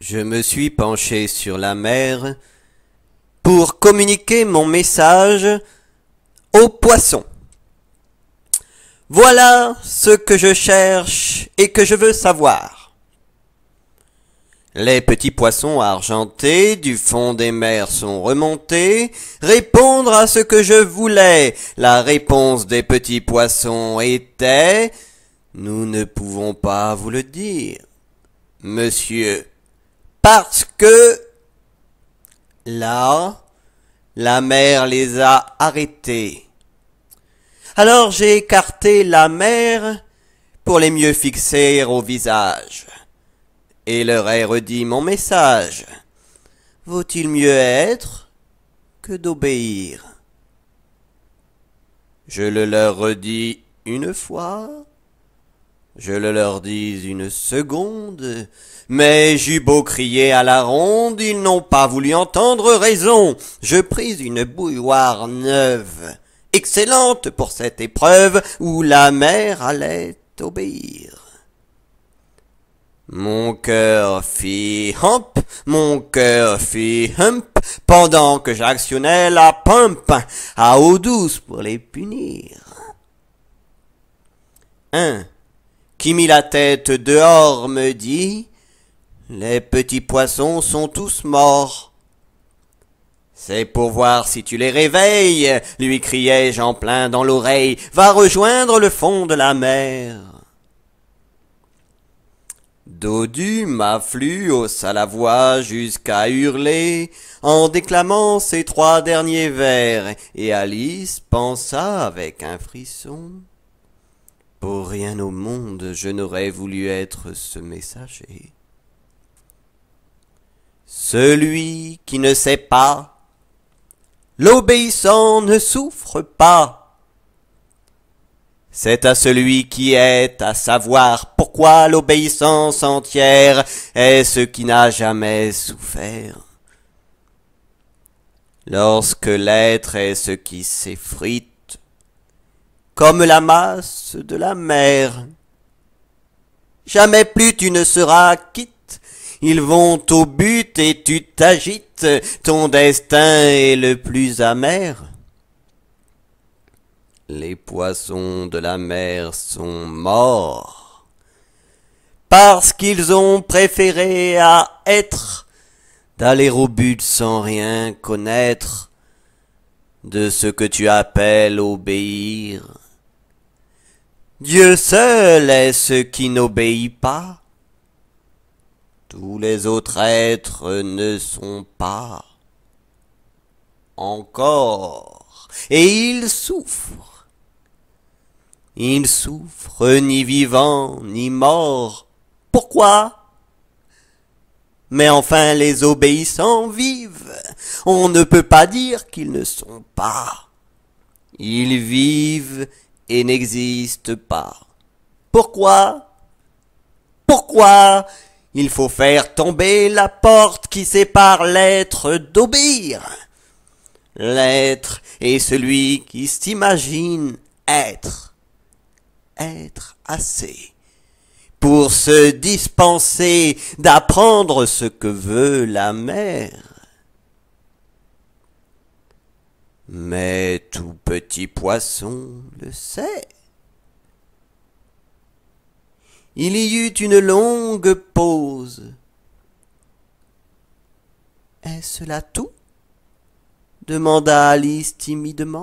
Je me suis penché sur la mer pour communiquer mon message aux poissons. Voilà ce que je cherche et que je veux savoir. Les petits poissons argentés du fond des mers sont remontés, répondre à ce que je voulais. La réponse des petits poissons était « Nous ne pouvons pas vous le dire, monsieur, parce que là, la mer les a arrêtés. » Alors j'ai écarté la mer pour les mieux fixer au visage, et leur ai redit mon message. Vaut-il mieux être que d'obéir? Je le leur redis une fois, je le leur dis une seconde, mais j'eus beau crier à la ronde, ils n'ont pas voulu entendre raison. Je pris une bouilloire neuve, excellente pour cette épreuve où la mer allait obéir. Mon cœur fit hump, mon cœur fit hump, pendant que j'actionnais la pump à eau douce pour les punir. Un qui mit la tête dehors me dit « Les petits poissons sont tous morts. » « C'est pour voir si tu les réveilles, lui criai-je en plein dans l'oreille, va rejoindre le fond de la mer. » Dodu m'afflut, haussa la voix jusqu'à hurler, en déclamant ces trois derniers vers, et Alice pensa avec un frisson. Pour rien au monde je n'aurais voulu être ce messager. Celui qui ne sait pas, l'obéissant ne souffre pas. C'est à celui qui est à savoir pourquoi l'obéissance entière est ce qui n'a jamais souffert. Lorsque l'être est ce qui s'effrite, comme la masse de la mer, jamais plus tu ne seras quitte. Ils vont au but et tu t'agites, ton destin est le plus amer. Les poissons de la mer sont morts, parce qu'ils ont préféré à être, d'aller au but sans rien connaître, de ce que tu appelles obéir. Dieu seul est ce qui n'obéit pas. Tous les autres êtres ne sont pas encore, et ils souffrent. Ils souffrent ni vivants ni morts. Pourquoi? Mais enfin les obéissants vivent. On ne peut pas dire qu'ils ne sont pas. Ils vivent et n'existent pas. Pourquoi? Pourquoi? Il faut faire tomber la porte qui sépare l'être d'obéir. L'être est celui qui s'imagine être assez pour se dispenser d'apprendre ce que veut la mer. Mais tout petit poisson le sait. Il y eut une longue pause. « Est-ce là tout ?» demanda Alice timidement.